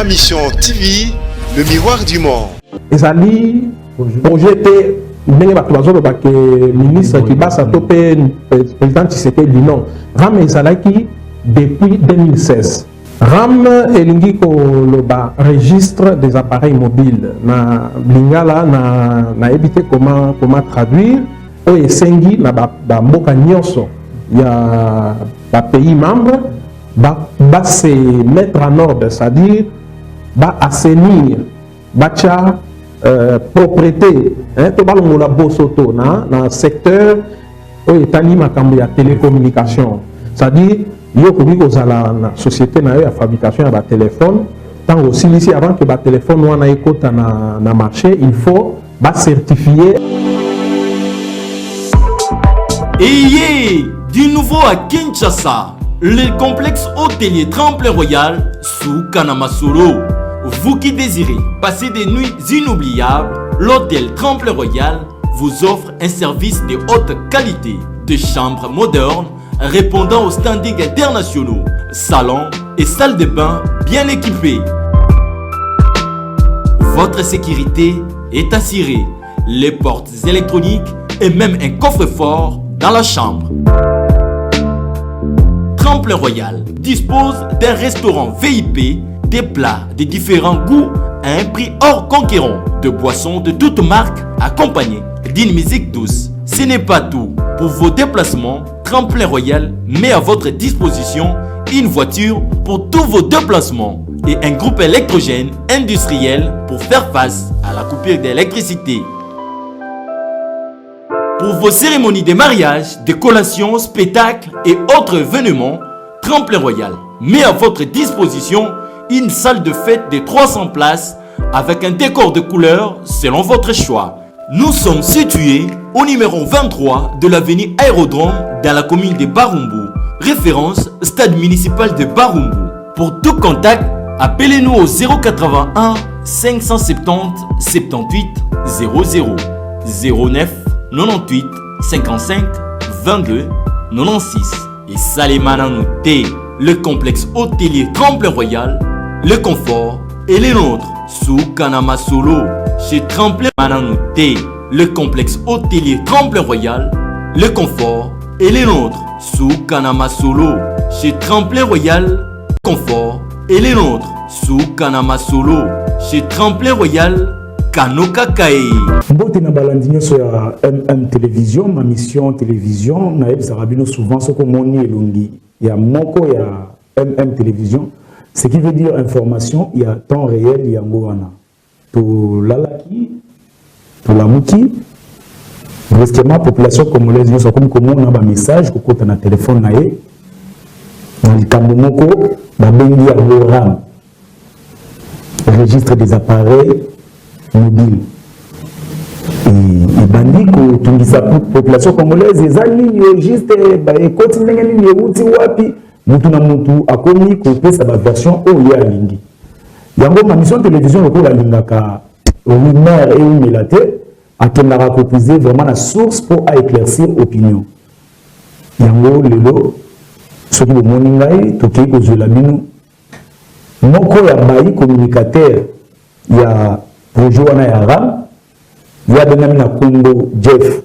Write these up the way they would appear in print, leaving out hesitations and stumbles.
mission TV, le miroir du monde. Ezali projet le ministre qui bat sa topé président Tshisekedi dit non. RAM ezalaki depuis 2016. RAM elingi ko loba registre des appareils mobiles na lingala na éviter comment traduire o esengi na ba mboka nyonso ya ba pays membre ba se mettre en ordre, c'est-à-dire ba assainir bacha propriété to balongola bosoto na secteur o etani makambo ya télécommunication, c'est-à-dire yo komi kozala na société na yo ya fabrication ya ba téléphone tant aussi ici avant que ba téléphone wana ekota na marché il faut ba certifier. Et du nouveau à Kinshasa, le complexe hôtelier Tremplin Royal sous Kanamasolo. Vous qui désirez passer des nuits inoubliables, l'hôtel Tremplin Royal vous offre un service de haute qualité, de chambres modernes répondant aux standings internationaux, salons et salles de bain bien équipées. Votre sécurité est assurée, les portes électroniques et même un coffre-fort dans la chambre. Tremplin Royal dispose d'un restaurant VIP, des plats de différents goûts à un prix hors conquérant, de boissons de toutes marques accompagnées d'une musique douce. Ce n'est pas tout. Pour vos déplacements, Tremplin Royal met à votre disposition une voiture pour tous vos déplacements et un groupe électrogène industriel pour faire face à la coupure d'électricité. Pour vos cérémonies de mariage, de collations, spectacles et autres événements, Tremplin Royal met à votre disposition une salle de fête de 300 places avec un décor de couleurs selon votre choix. Nous sommes situés au numéro 23 de l'avenue Aérodrome dans la commune de Barumbu, référence stade municipal de Barumbu. Pour tout contact, appelez-nous au 081 570 78 00 09 98 55 22 96 et Salemananouté, le complexe hôtelier Tremplin Royal, le confort et les nôtres sous Kanamasolo. Chez Tremplin Mananouté, le complexe hôtelier Tremplin Royal, le confort et les nôtres sous Kanamasolo. Chez Tremplin Royal, confort et les nôtres sous Kanamasolo. Chez Tremplin Royal, Kanokakae. Mbote na balandinyo sur MM Télévision, ma mission télévision, na ebisarabino souvent ce que moni elongi. Il y a moko ya MM Télévision, ce qui veut dire information, il y a temps réel, il y a ngoana. Pour l'alaki, pour la mouki, brusquement, population congolaise, nous sommes comme on a un message, qu'on a un téléphone, dans le Kamomoko, dans le RAM, registre des appareils mobiles. Et bandit que tout ça population congolaise, les amis, registre, et continuent à les outils wapi, mutu na mutu akomi ko pesa ba version o ya lingi. Yango ma mission télévision le ko la lingaka rumeur et umilate akendaka ko puiser vraiment la source pour éclaircir opinion. Yango lelo soki bo moningai to ke ko zela bino moko ya bayi communicateur ya projet wana ya RAM ya benami na Kongo Jeff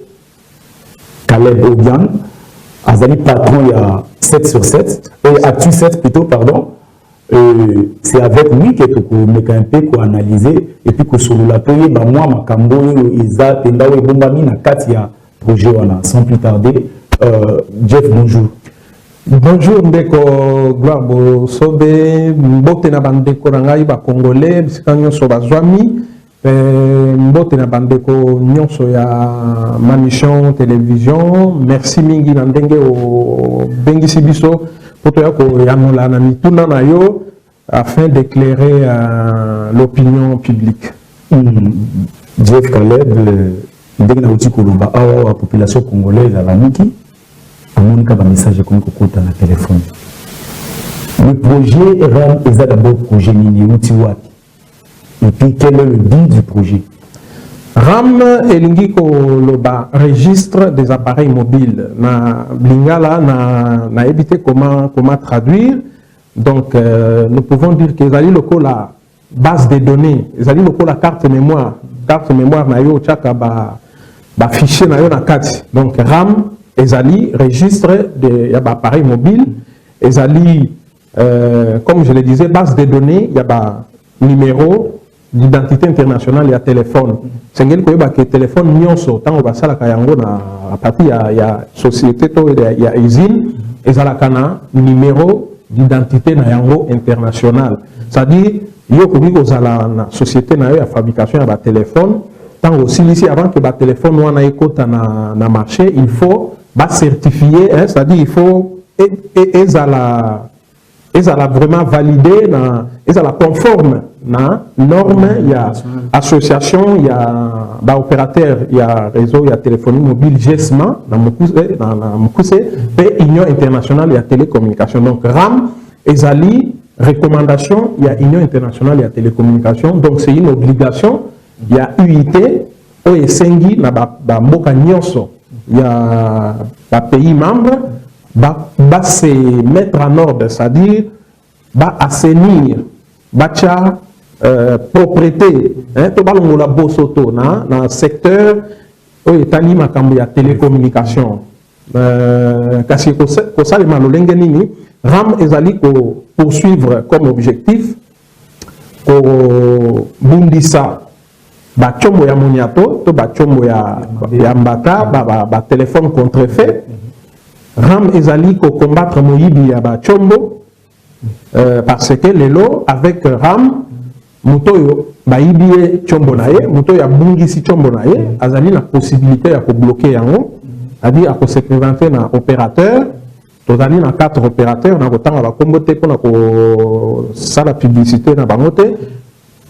Caleb Obiang azali patron ya 7 sur 7, Actu 7 plutôt, pardon. C'est avec lui que tu peux un peu analyser et puis que sur le lato, moi, ma cambo, Isa, Tendawe, Bombami, na Katia, projet, sans plus tarder. Jeff, bonjour. Bonjour, Ndeko Glabo Sobe, Mbote na bandeko nangai ba Congolais, Biskanyo Sobazwami, Mbote na bandeko nyonso ya ma mission télévision. Merci mingi na ndenge o bengisi biso poto ya ko yanola na mituna na yo afin d'éclairer l'opinion publique. Jeff Caleb, ndenge na uti koloba awa la population congolaise à la miki amonika ba message comme kokota na téléphone. Le projet RAM est d'abord projet mini uti wapi. Et puis, quel est le but du projet? RAM elingi ko loba registre des appareils mobiles. Na lingala na éviter comment traduire. Donc nous pouvons dire que zali loko la base de données ezali lokola carte mémoire na yo chaka ba fichier na yo na kati. Donc RAM ezali registre de ya ba appareil mobile, ezali comme je le disais base de données, il y a ba numéro d'identité internationale, il y a téléphone. C'est ngeli koyeba ke téléphone nyonso tango basala ka yango na à partir ya société to ya usine ezalaka na numéro d'identité na yango international. C'est-à-dire yo komi kozala na société na yo ya fabrication ya ba téléphone tango silisi avant que ba téléphone wana ekota na marché, il faut ba certifier, hein, c'est-à-dire il faut ezala vraiment validé na ezala conforme na norme ya association ya ba opérateur ya réseau ya téléphonie mobile GESMA na mukuse pe Union internationale ya télécommunication. Donc RAM ezali recommandation ya Union internationale ya télécommunication, donc c'est une obligation ya UIT o esengi na ba mboka nyonso ya ba pays membre va se mettre en ordre, c'est-à-dire va assainir, va propriété, tout le la bosoto dans le secteur où est animé la télécommunication. Kasi ko ça le malolenge nini RAM ezali ko poursuivre comme objectif ko bundisa ba chombo ya moniato to ba chombo ya mbata ba téléphone contrefait. RAM ezali ko combattre moyibi ya ba chombo parce que lelo avec RAM mutoyo ba yibi chombo na ye, mutoyo ya bungisi chombo na ye azali na possibilité ya ko bloquer yango, c'est-à-dire à ko se présenter na opérateur, tozali na 4 opérateurs na kotanga ba kombo te pona ko sala publicité na bango te,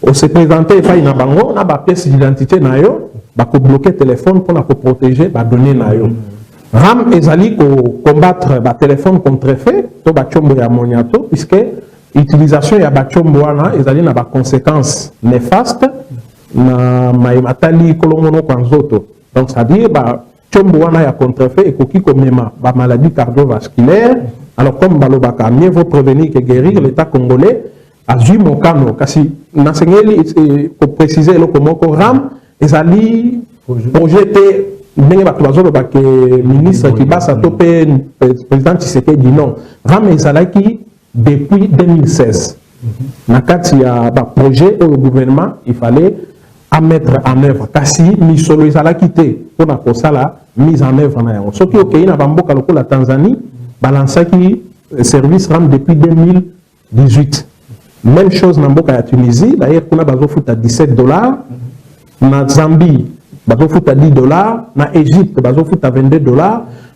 o se présenter fa na bango na ba pièce d'identité na yo ba ko bloquer téléphone pona ko protéger ba données na yo. RAM ezali ko combattre ba téléphone contrefait to ba chombo ya moniato, puisque utilisation ya ba chombo wana ezali na ba conséquences néfastes na maimatali kolongono kwa nzoto. Donc c'est-à-dire ba chombo wana ya contrefait ekoki komema ba maladie cardiovasculaire. Alors comme balobaka, mieux vaut prévenir que guérir, l'État congolais a vu mon kano kasi nasengeli ko préciser le komoko RAM ezali projeté ndenge bato bazoloba ke ministre Kibasa to pe président Tshisekedi non, RAM ezalaki depuis 2016 na kati ya ba projet au gouvernement il fallait à mettre en œuvre kasi misolo ezalaki te pona kosala mise en œuvre na yango soki okei na bamboka lokola Tanzanie balansaki service RAM depuis 2018. Même chose na mboka ya Tunisie, d'ailleurs kuna bazofuta $17, na Zambie bazofuta $10, na Égypte bazofuta $22.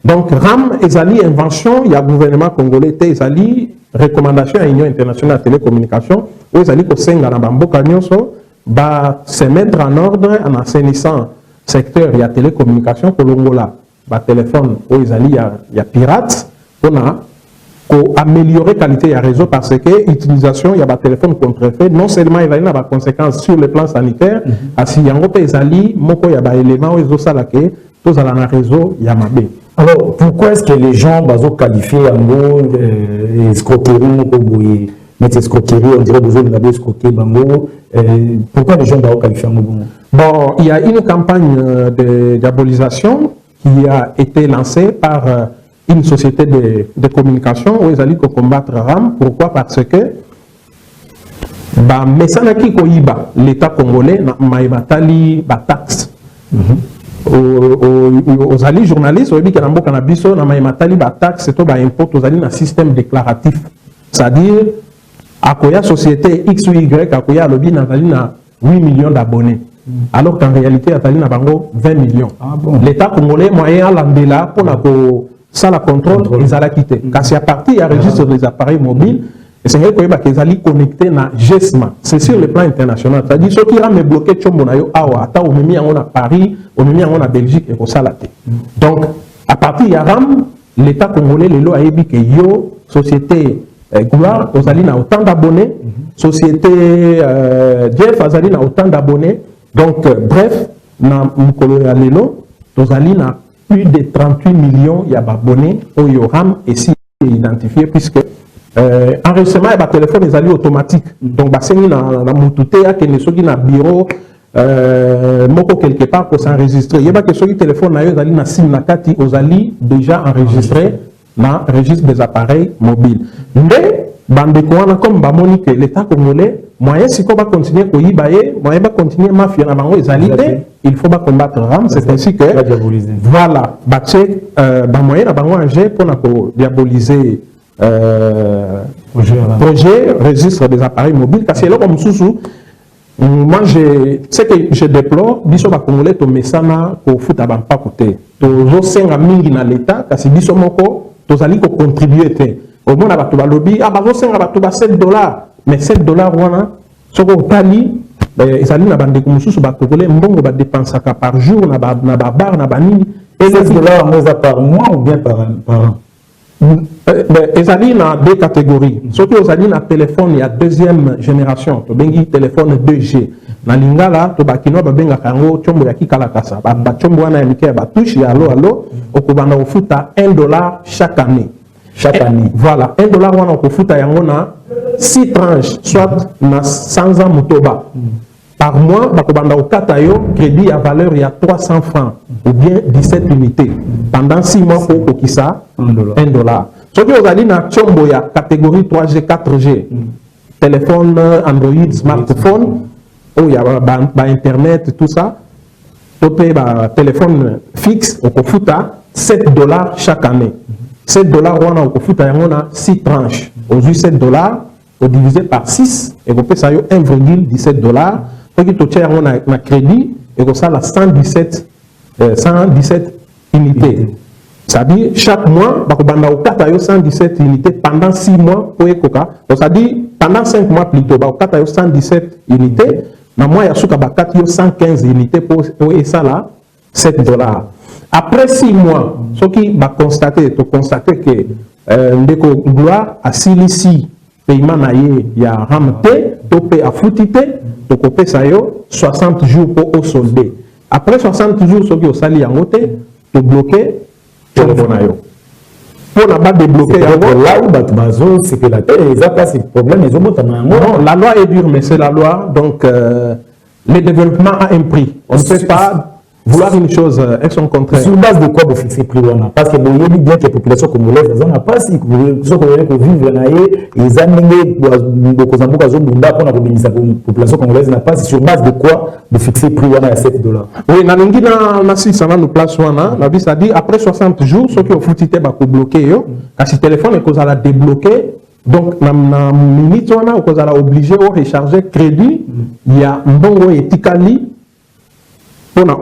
Donc RAM ezali invention ya gouvernement congolais te, ezali recommandation à Union internationale de télécommunication ou ezali kosenga na bamboka nyonso ba se mettre en ordre en assainissant secteur ya télécommunication kolongola ba téléphone ou ezali ya pirate pona ko améliorer qualité ya réseau, parce que utilisation ya ba téléphone contrefait non seulement il a des conséquences sur le plan sanitaire, asi yango pe ezali moko ya ba élément ezo sala ke to zala na réseau ya mabe. Alors pourquoi est-ce que les gens bazo qualifier yango escroquerie ko boye, mais escroquerie on dirait besoin de escroquer bango, pourquoi les gens bazo qualifier yango? Bon, il y a une campagne de diabolisation qui a été lancée par une société de communication où ils allaient combattre RAM. Pourquoi? Parce que mesanaki koyiba l'État congolais na maibatali ba taxe. Aux alliés journalistes, au na mboka na biso na maibatali ba taxe to ba impôt aux alliés na système déclaratif. C'est-à-dire akoya société X ou Y akoya lobby na zali na 8 millions d'abonnés. Alors qu'en réalité atali na bango 20 millions. Ah bon. L'État congolais moyen à l'andela pour la ça la contrôle ils allaient quitter. Car c'est à partir du registre des appareils mobiles, et c'est vrai qu'ils allaient connecter na GESMA. C'est sur le plan international. C'est-à-dire ceux qui ont bloqué Tchombonayo Awa, Ata au Mimi en Paris, au Mimi en Belgique et au Salaté. Donc à partir de RAM, l'État congolais les lois a dit que yo société Gloire, aux alliés a autant d'abonnés, société Jeff Azali a autant d'abonnés. Donc bref, na Mukolo ya lelo, aux alliés plus de 38 millions d'abonnés au RAM et si identifié, puisque enregistrement et téléphone les alliés automatique. Donc basengi na mutute ya kene soki na bureau moko quelque part pour s'enregistrer. Yeba que soki téléphone na yo zali na sim na kati aux alliés déjà enregistré dans le registre des appareils mobiles. Mais bande comme bamoni que l'État congolais moyen si on va continuer pour y bailler, moyen va continuer mafia na bango les alliés, il faut pas combattre RAM, c'est ainsi que voilà, batché moyen na bango angé pour diaboliser projet registre des appareils mobiles parce que là comme sous moi ce que je déplore biso ba congolais to mesana ko futa ba pa côté to senga mingi na l'état kasi biso moko to zali ko contribuer te au moins ba to ba lobby ba senga ba to ba $7 mais $7 wana soko tali ezali na bande ko mususu ba congolais mbongo ba dépensaka par jour na ba bar na ba nini et $7 par mois ou bien par an. Ils allaient dans deux catégories. Surtout ils allaient dans téléphone, il y a deuxième génération. Tu as téléphone 2G. Dans l'ingala, tu as kino babenga kango chombo ya kikala kasa. Ba chombo wana yamike ba touche ya allo okubanda ofuta $1 chaque année. Chaque année. Voilà, $1 wana okufuta yango na 6 tranches, soit na 100 ans motoba. Par mois, bakobanda okata yo crédit à valeur il y a 300 francs ou bien 17 unités. Pendant 6 mois pour kokisa $1. Ce que vous allez dans chombo ya catégorie 3G, 4G, téléphone, Android, smartphone, où il y a internet, tout ça, tu payes téléphone fixe, au kofuta $7 chaque année. $7 on a kofuta yango na 6 tranches. Aujourd'hui $7, au divisé par 6, et vous payez ça yo $1,17. Quand tu as un crédit, et que ça la 117 unités. C'est-à-dire, chaque mois, tu as 117 unités pendant 6 mois. C'est-à-dire, pendant 5 mois plutôt, tu as 117 unités. Mais moi, il y a 115 unités pour ça là, $7. Après 6 mois, ce qui va constater, tu constater que Ndeko Gloire a ici paiement il y a ramté, topé à foutité, donc on paie ça 60 jours pour au soldé. Après 60 jours, ce qui est au sali en côté, tu bloqué, tu pour ne pas débloquer là où c'est que la terre, ils ont pas ces problèmes, ils ont non, la loi est dure, mais c'est la loi, donc le développement a un prix. On ne peut pas vouloir une chose et son contraire. Sur base de quoi vous fixez prix? Parce que vous voyez bien que la population congolaise, ils n'ont pas si vous vivre ils ont population congolaise n'a pas sur base de quoi vous fixez prix à $7. Oui, nous place la vie, c'est-à-dire après 60 jours, ceux qui ont foutu bloqué, parce que le téléphone est qu'on a débloqué. Donc, dans la minute, on a obligé de recharger crédit. Il y a un bon étikali. On a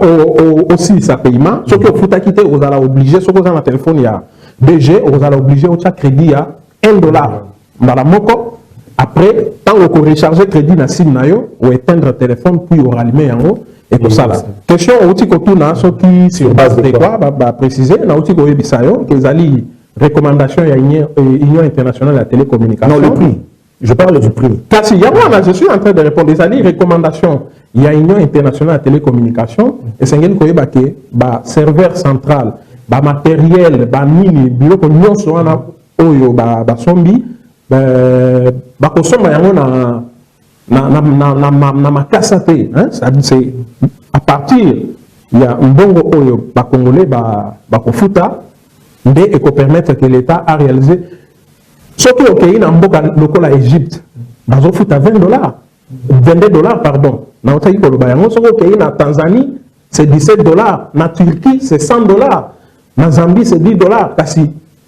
aussi sa paiement. Ce que vous avez vous allez obligé, ce que vous avez un téléphone, il y a 2G, vous allez obligé au crédit à $1. Dans la moko, après, tant que vous rechargez crédit dans SIM, vous éteindre le téléphone, puis vous rallumer en haut, et tout ça là. Question au petit côté, ce qui sur base de quoi, préciser, dans le petit côté, que vous allez recommandation de l'Union internationale de la télécommunication. Non, le prix. Je parle du prix. Car si, je suis en train de répondre. Vous allez recommandation. Il y a l'Union internationale de la télécommunication. Et c'est un serveur central, matériel, mini, bureau, nous sommes en sombi, c'est à partir, il y a un bon congolais, futa, et qu'on permettre que l'État a réalisé. Ce qui est OK, dans le Égypte, ils ont foutu à $20. $22, pardon. Dans la Tanzanie, c'est $17. Dans Turquie, c'est $100. Dans Zambie, c'est $10. Parce que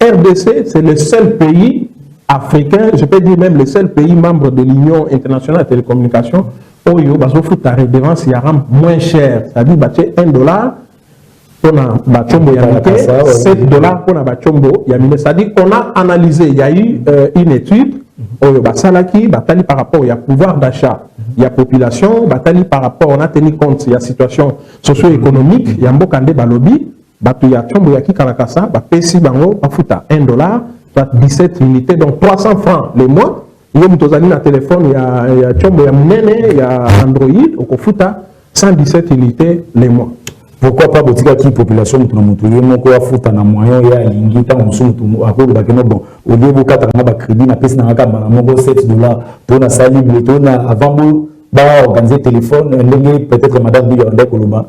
RDC, c'est le seul pays africain, je peux dire même le seul pays membre de l'Union internationale de télécommunications, où ils ont foutu à rédévance moins cher. C'est-à-dire $1. Pour la chombo yamike, $7 pour la chombo yamine. C'est-à-dire qu'on a analysé, il y a eu une étude, batali par rapport, il y a pouvoir d'achat, il y a population, batali par rapport, on a tenu compte, il y a situation socio-économique, il y a mbokande balobi, il y a chombo yaki kalakasa, pesi bango, bafuta $1, soit 17 unités, donc 300 francs les mois. Il y a un téléphone, il y a chombo yamunene, il y a Android, au kofuta 117 unités les mois. pourquoi pas botika qui population mutu na mutu ye moko afuta na moyen ya lingi ta musu mutu akolo ba keno bon au lieu bo kata na ba crédit na pesa na kamba na moko $7 to na sali to na avant bo ba organiser téléphone ndenge peut-être madame bi yonde koloba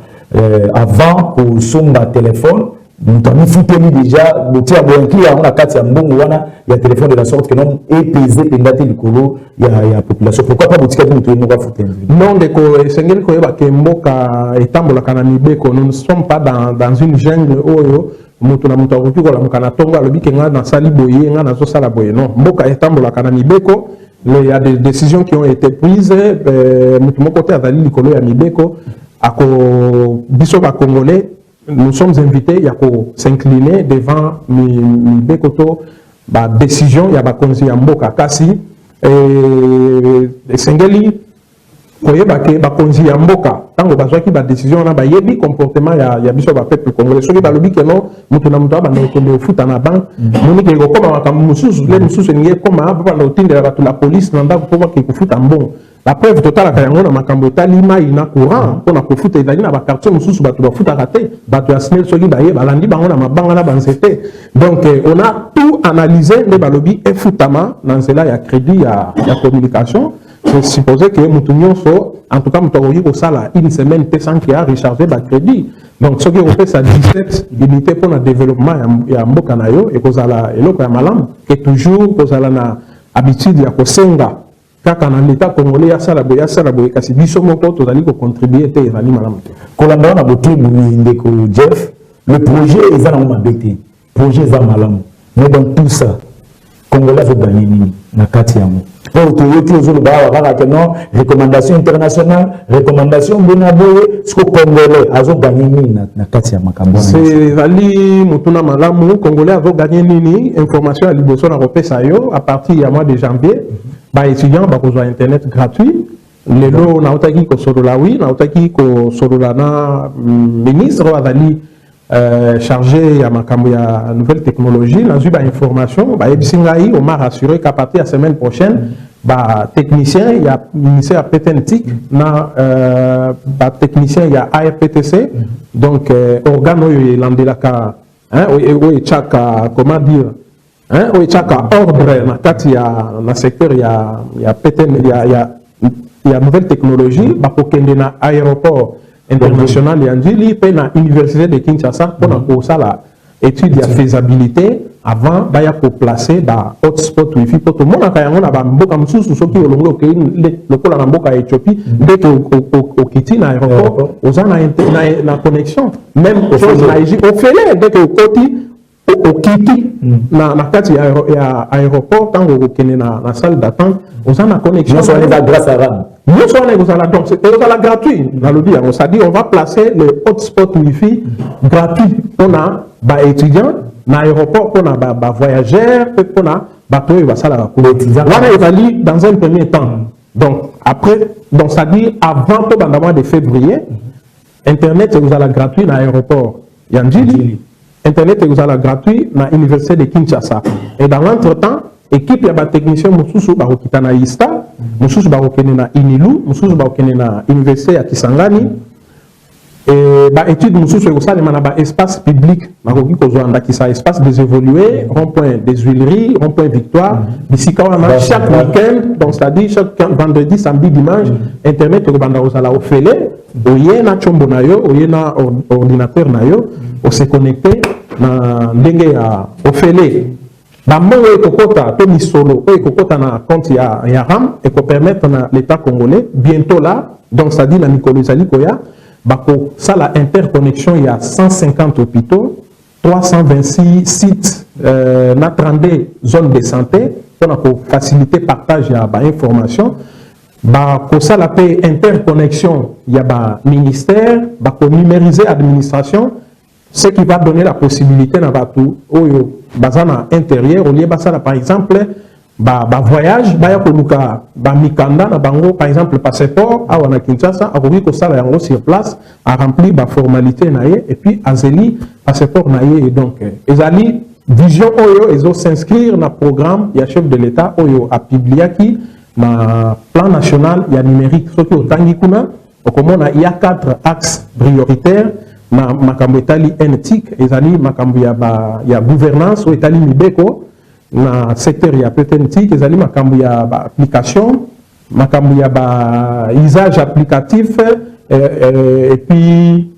avant ko somba téléphone mutu ami futeli déjà botia bo client on a kati ya mbongo wana ya téléphone de la sorte que non épésé pendate likolo ya population pourquoi pas botika mutu moko afuta non de ko sengeli ko yeba ke mboka etambola kana mibeko nous ne sommes pas dans une jungle oyo mutu na mutu akoki kola mukana tongo alobi ke nga na sali boye nga na zo sala boye non mboka etambola kana mibeko il y a des décisions qui ont été prises mutu moko te azali likolo ya mibeko ako biso ba congolais nous sommes invités à s'incliner devant Mibekoto, la décision, il y a Bakonzi Yamboka Kasi, et Sengeli, Bakonzi Yamboka, tant que Bazoki, la décision, il y a des comportements, il y a des peuple congolais, ceux qui ont dit que non, nous avons dit que foot à la banque, nous avons dit que la police, nous avons dit que foot en bon. La preuve totale que nous avons talima ina courant pour na foot et na ba quartier mususu ba foot à rater ba to asnel soki ba ye balandi bango na mabanga na banzete donc on a tout analysé les balobi et footama dans cela il y a crédit il y a communication c'est supposé que mutunyo so en tout cas mutoyi ko sala une semaine sans qu'il a rechargé ba crédit donc ce qui fait ça 17 unités pour le développement ya mboka na yo et kozala eloko ya malam que toujours kozala na habitude ya kosenga kaka na l'état congolais ya sala boye kasi biso moko tozali ko contribuer te ezali malamu te kolanda na boté ndeko Jeff le projet eza na mabete projet eza malamu mais dans tout ça congolais zo gagner nini na kati yango pour toyoti ozolo ba kaka que non recommandation internationale recommandation bona boye ce congolais azo gagner nini na kati ya makambo c'est ezali mutuna malamu congolais azo gagner nini information ya liboso na kopesa yo à partir ya mois de janvier ba étudiant ba kozwa internet gratuit lelo na otaki ko solola oui na otaki ko solola na ministre azali chargé ya makambo ya nouvelle technologie na zui ba information ba ebisingai on m'a rassuré qu'à partir de la semaine prochaine ba technicien il y a ministère PTNTIC na ba technicien il y a ARPTC donc organe oyo elandelaka hein oyo chaka comment dire hein oyo chaka ordre na kati ya na secteur ya PTN il y a nouvelle technologie ba kokende na aéroport international ya Njili pe na université de Kinshasa pour na kosala étude de faisabilité avant baya ko placer ba hotspot wifi pour tout le monde ka yango na ba mboka mususu soki olongo ke lokola na mboka Éthiopie dès que au kiti na aéroport ozana na connexion même chose na Égypte au fele dès que koti au kiti na kati ya aéroport tango okene na salle d'attente ozana connexion sur les grâce à RAM. Nous sommes donc c'est gratuit. On s'est dit on va placer le hotspot Wi-Fi gratuit. On a des étudiants, dans l'aéroport, on a des voyageurs, on a des bateaux dans un premier temps. Donc après, donc ça dit avant le mois de février, Internet vous a gratuit dans l'aéroport Yandjili. Internet vous a gratuit dans l'université de Kinshasa. Et dans l'entretemps, équipe ya ba technicien mususu ba kokita na ISTA mususu ba kokene na Inilu mususu ba kokene na université ya Kisangani et ba étude mususu ko sala na ba espace public ba koki ko zoanda ki sa espace des évolués rond-point des Huileries rond-point Victoire bisika wana chaque week-end donc c'est-à-dire chaque vendredi samedi dimanche internet ko banda ko sala ofele oye na chombo na yo oye na ordinateur na yo o se connecter na ndenge ya ofele Bambo ekokota to misolo ekokota na compte ya RAM et ko permettre na l'état congolais bientôt là donc ça dit la Mikolo Zali koya bako sala interconnexion il y a 150 hôpitaux 326 sites na 32 zones de santé pour faciliter partage ya ba information bako sala pe interconnexion il y a ba ministère bako numériser administration ce qui va donner la possibilité na batu oyo bazana intérieur au lieu basala par exemple ba voyage ba ya koluka ba mikanda na bango par exemple passeport a wana Kinshasa a ko sala yango sur place a remplir ba formalité na ye et puis azeli passeport na ye et donc ezali vision oyo ezo s'inscrire na programme ya chef de l'état oyo a publiaki na plan national ya numérique soki otangi kuna okomona il y a 4 axes prioritaires na makambo etali NTIC ezali makambo ya gouvernance o etali mibeko na secteur ya NTIC ezali makambo ya application makambo ya usage applicatif et puis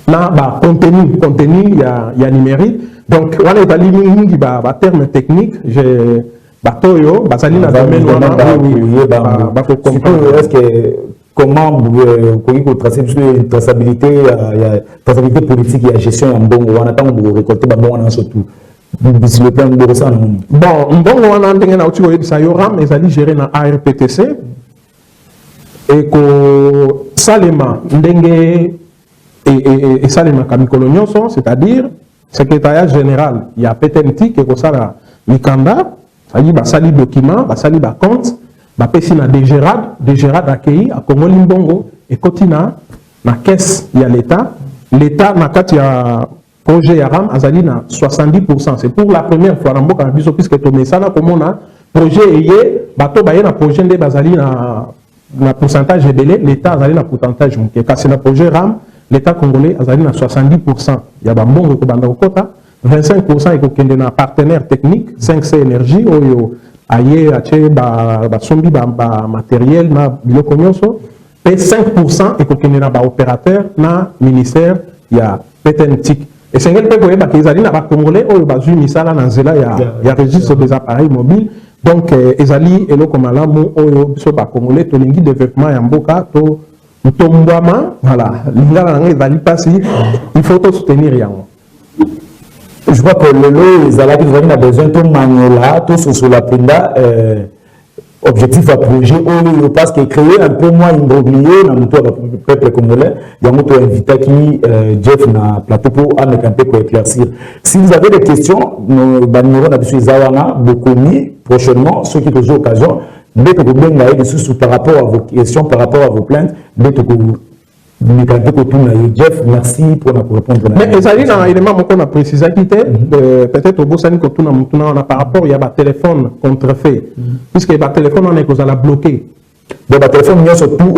na contenu ya numérique donc wana ezali mingi terme technique je batoyo bazali na domaine wana est-ce que comment vous tracer une traçabilité politique et la gestion en bon on attend vous récolter bon surtout sur le plan de ça bon mbongo wana ndenge na uti oyebisa yo RAM ezali géré na ARPTC et ko salema ndenge et salema kamikolo nyonso c'est-à-dire secrétariat général ya PTNTIC ko sala mikanda sali basali document basali ba compte bapesi na DGRAD accueilli à Congo Limbongo et kotina na caisse ya l'état na kati ya projet ya RAM azali na 70%. C'est pour la première fois na mboka na biso puisque to mesana komona projet eye bato baye na projet nde bazali na pourcentage ebele l'état azali na pourcentage muke kasi na projet RAM l'état congolais azali na 70% ya ba mbongo ko banda kokota 25% ekokende na partenaire technique 5C énergie oyo aye ache basombi ba matériel na biloko nyonso et 5% ekokende na ba opérateur na ministère ya PTNTIC et c'est ngel pe koyeba ke ezali na ba congolais oyo bazui misala na nzela ya registre des appareils mobiles donc ezali eloko malamu oyo biso ba congolais tolingi développement ya mboka to tombwama voilà lingala na ezali pasi il faut to soutenir yango. Je vois que le lot, les alliés qui ont besoin de manier tout sur la pinda, objectif à projet, on parce que créer un peu moins immobilier dans le peuple congolais, il y a un invité qui, Jeff, na plateau pour pour éclaircir. Si vous avez des questions, nous allons sur Zawana, beaucoup prochainement, ceux qui ont l'occasion, par rapport à vos questions, par rapport à vos plaintes, Jeff, merci pour la répondre. Mais ezali na élément moko na préciser qui peut-être au bosani ko tuna mutuna par rapport il y a ba téléphone contrefait puisque ba téléphone on est cause à la bloquer. Donc ba téléphone il y a surtout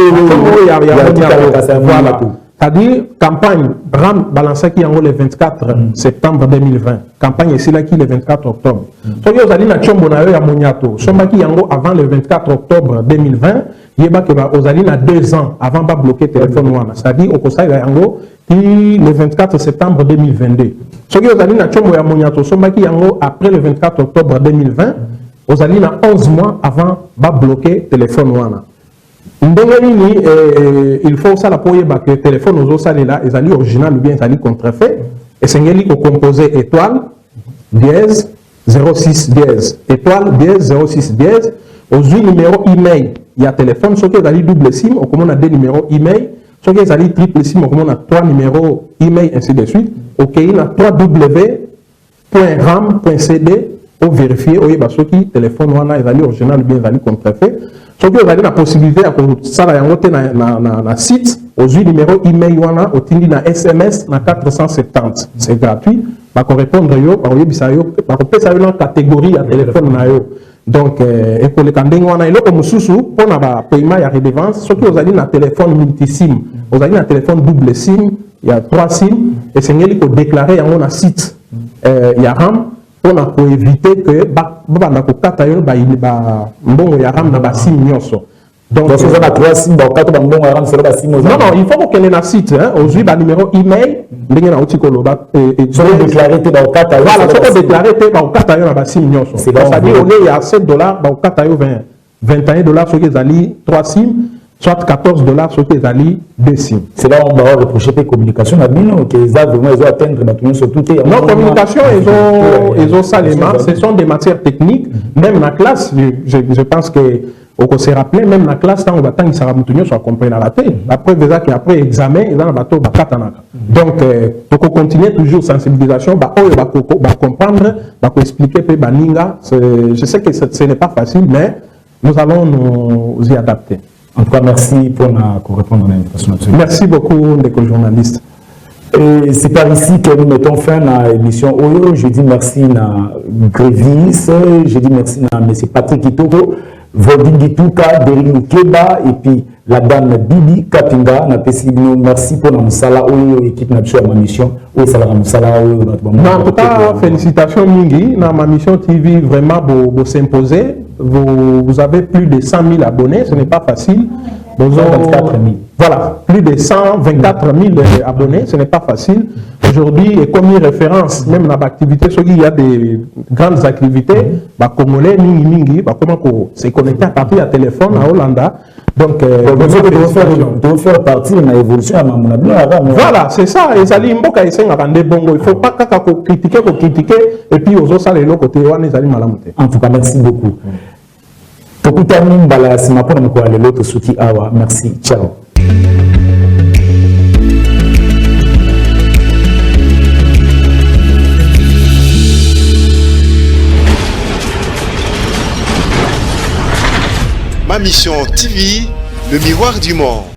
voilà. C'est-à-dire campagne RAM balancé qui en le 24 septembre 2020. Campagne ici là qui le 24 octobre. So yo zali na chombo na yo ya moniato. Soma ki yango avant le 24 octobre 2020. Yeba que ba ozali na 2 ans avant ba bloquer téléphone wana. C'est-à-dire au conseil yango qui le 24 septembre 2022. So yo zali na chombo ya moniato. Soma ki yango après le 24 octobre 2020. Ozali na 11 mois avant ba bloquer téléphone wana. Il faut ça la pour que le téléphone aux autres là est original ou bien est contrefait et c'est ngeli ko composé étoile dièse 06 dièse étoile dièse 06 dièse aux numéro email il y a téléphone ce qui est double sim ou comme on a deux numéros email ce qui est triple sim ou comme on a 3 numéros email ainsi de suite OK il a 3w.ram.cd pour vérifier au yeba ce qui téléphone wana est original ou bien est contrefait. Ce qui est la possibilité de faire na site, aux numéro email wana, au tindi na SMS na 470. C'est gratuit. Bah qu'on répondre yo, bah oui bisa yo, bah qu'on peut savoir la catégorie à téléphone na yo. Donc et pour les kandeng wana, ilo comme susu pour na ba paiement ya redevance. Ce qui vous allez na téléphone multi-sim, vous allez na téléphone double sim, il y a 3 sim et c'est ngeli ko déclarer yango na site. Il y a RAM. Pour éviter que mbongo ya RAM na ba sim nyonso. Donc si on a 3 sim ba okato ba mbongo ya RAM c'est ba sim. Non, il faut qu'on ait un site hein, aujourd'hui ba numéro email ndenge na utikolo ba et so déclarer te ba okata. Voilà, so déclarer te ba okata yo na ba sim nyonso. C'est-à-dire on est à $7 ba okata yo $21 ce qui est ali 3 sim. Soit $14 ce qui est allé de sim. C'est là où on va reprocher les communications que les vraiment ils ont atteindre surtout. Non, communication, ils ont ça les mains, ce sont des matières techniques. Même la classe, je pense que on s'est rappelé, même la classe, on va attendre que ça va nous soit compris dans la tête. Après, déjà qu'après examen, ils ont un bateau, donc, pour continuer toujours sensibilisation, on va comprendre, on va expliquer, je sais que ce n'est pas facile, mais nous allons nous y adapter. En tout cas, merci pour répondre à l'invitation. Merci beaucoup, les journalistes. Et c'est par ici que nous mettons fin à l'émission Oyo. Je dis merci à Grévis, je dis merci à M. Patrick Itoko. Vodingi Tuka, Derino Keba, et puis la dame Bibi Kapinga, na pesibino, merci pour la musala, ou équipe na ma mission, ou ça la musala, ou en tout cas, félicitations Mingi, dans ma mission TV, vraiment, vous s'imposer. Vous avez plus de 100 000 abonnés, ce n'est pas facile. 24 000. Voilà, plus de 124 000 abonnés, ce n'est pas facile. Aujourd'hui, et comme une référence, même dans l'activité, il y a des grandes activités, Congolais, Mingi, comment se connecter à partir du téléphone à Hollanda. Donc, doit faire partie de l'évolution à mon avis. Voilà, c'est ça. Et ça dit, il ne faut pas critiquer, et puis aux autres, les côté, en tout cas, merci beaucoup. Pour terminer, merci. Ciao. Ma mission TV, le miroir du monde.